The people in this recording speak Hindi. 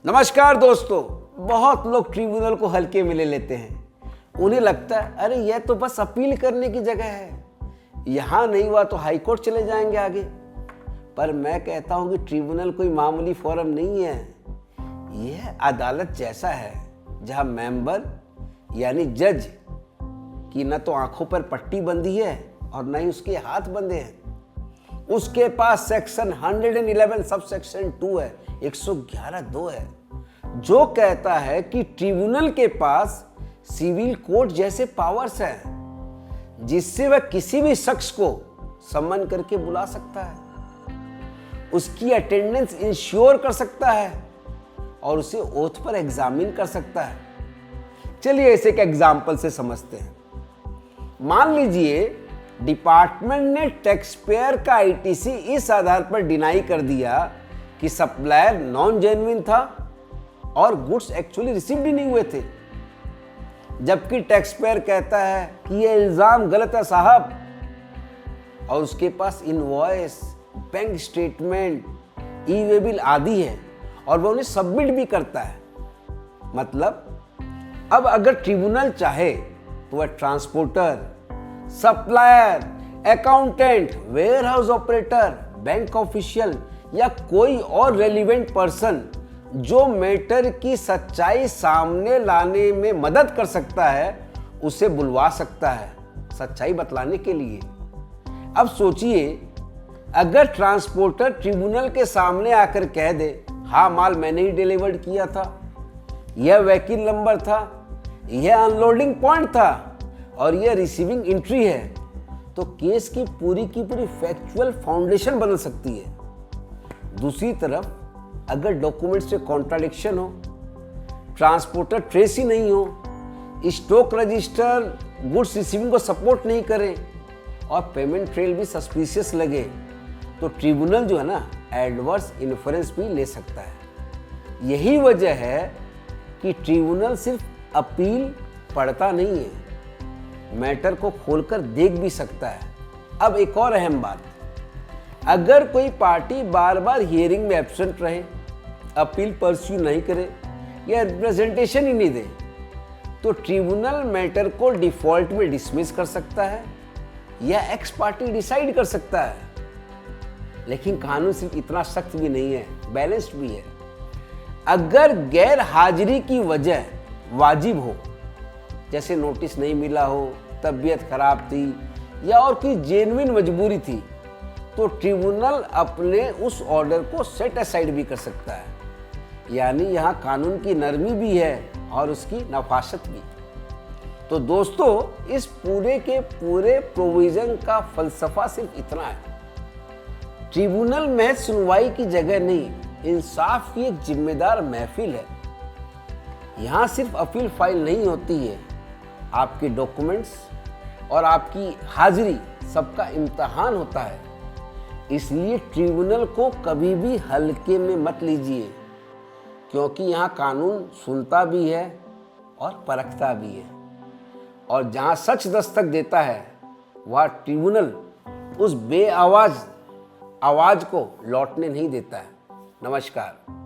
नमस्कार दोस्तों। बहुत लोग ट्रिब्यूनल को हल्के में ले लेते हैं। उन्हें लगता है अरे यह तो बस अपील करने की जगह है, यहाँ नहीं हुआ तो हाई कोर्ट चले जाएंगे आगे। पर मैं कहता हूँ कि ट्रिब्यूनल कोई मामूली फोरम नहीं है। यह अदालत जैसा है जहाँ मेंबर यानी जज की न तो आंखों पर पट्टी बंधी है और न ही उसके हाथ बंधे हैं। उसके पास सेक्शन 111 सब सेक्शन 2 है, 111(2) है, जो कहता है कि ट्रिब्यूनल के पास सिविल कोर्ट जैसे पावर्स हैं जिससे वह किसी भी शख्स को सम्मन करके बुला सकता है, उसकी अटेंडेंस इंश्योर कर सकता है और उसे ओथ पर एग्जामिन कर सकता है। चलिए इसे एक एग्जाम्पल से समझते हैं। मान लीजिए डिपार्टमेंट ने टैक्स पेयर का आईटीसी इस आधार पर डिनाई कर दिया कि सप्लायर नॉन जेन्युइन था और गुड्स एक्चुअली रिसीव्ड ही नहीं हुए थे, जबकि टैक्स पेयर कहता है कि यह इल्जाम गलत है साहब, और उसके पास इनवॉइस, बैंक स्टेटमेंट, ई वे बिल आदि है और वह उन्हें सबमिट भी करता है। मतलब अब अगर ट्रिब्यूनल चाहे तो वह transporter, supplier, accountant, warehouse operator, bank official या कोई और रेलिवेंट पर्सन जो मैटर की सच्चाई सामने लाने में मदद कर सकता है उसे बुलवा सकता है सच्चाई बतलाने के लिए। अब सोचिए अगर ट्रांसपोर्टर ट्रिब्यूनल के सामने आकर कह दे हाँ माल मैंने ही डिलीवर्ड किया था, यह वहीकल नंबर था, यह अनलोडिंग पॉइंट था और यह रिसीविंग एंट्री है, तो केस की पूरी फैक्चुअल फाउंडेशन बदल सकती है। दूसरी तरफ अगर डॉक्यूमेंट से कॉन्ट्राडिक्शन हो, ट्रांसपोर्टर ट्रेस ही नहीं हो, स्टॉक रजिस्टर गुड्स रिसीविंग को सपोर्ट नहीं करे और पेमेंट ट्रेल भी सस्पिशियस लगे, तो ट्रिब्यूनल जो है ना एडवर्स इन्फ्रेंस भी ले सकता है। यही वजह है कि ट्रिब्यूनल सिर्फ अपील पढ़ता नहीं है, मैटर को खोलकर देख भी सकता है। अब एक और अहम बात, अगर कोई पार्टी बार बार हियरिंग में एब्सेंट रहे, अपील परस्यू नहीं करे या रिप्रेजेंटेशन ही नहीं दे, तो ट्रिब्यूनल मैटर को डिफॉल्ट में डिसमिस कर सकता है या एक्स पार्टी डिसाइड कर सकता है। लेकिन कानून सिर्फ इतना सख्त भी नहीं है, बैलेंस्ड भी है। अगर गैर हाजिरी की वजह वाजिब हो, जैसे नोटिस नहीं मिला हो, तबीयत खराब थी या और कोई जेन्युइन मजबूरी थी, तो ट्रिब्यूनल अपने उस ऑर्डर को सेट असाइड भी कर सकता है। यानी यहाँ कानून की नरमी भी है और उसकी नफासत भी। तो दोस्तों इस पूरे के पूरे प्रोविजन का फलसफा सिर्फ इतना है, ट्रिब्यूनल महज सुनवाई की जगह नहीं, इंसाफ की एक जिम्मेदार महफिल है। यहाँ सिर्फ अपील फाइल नहीं होती है, आपके डॉक्यूमेंट्स और आपकी हाजिरी सबका इम्तहान होता है। इसलिए ट्रिब्यूनल को कभी भी हल्के में मत लीजिए, क्योंकि यहाँ कानून सुनता भी है और परखता भी है, और जहाँ सच दस्तक देता है वह ट्रिब्यूनल उस बेआवाज आवाज को लौटने नहीं देता है। नमस्कार।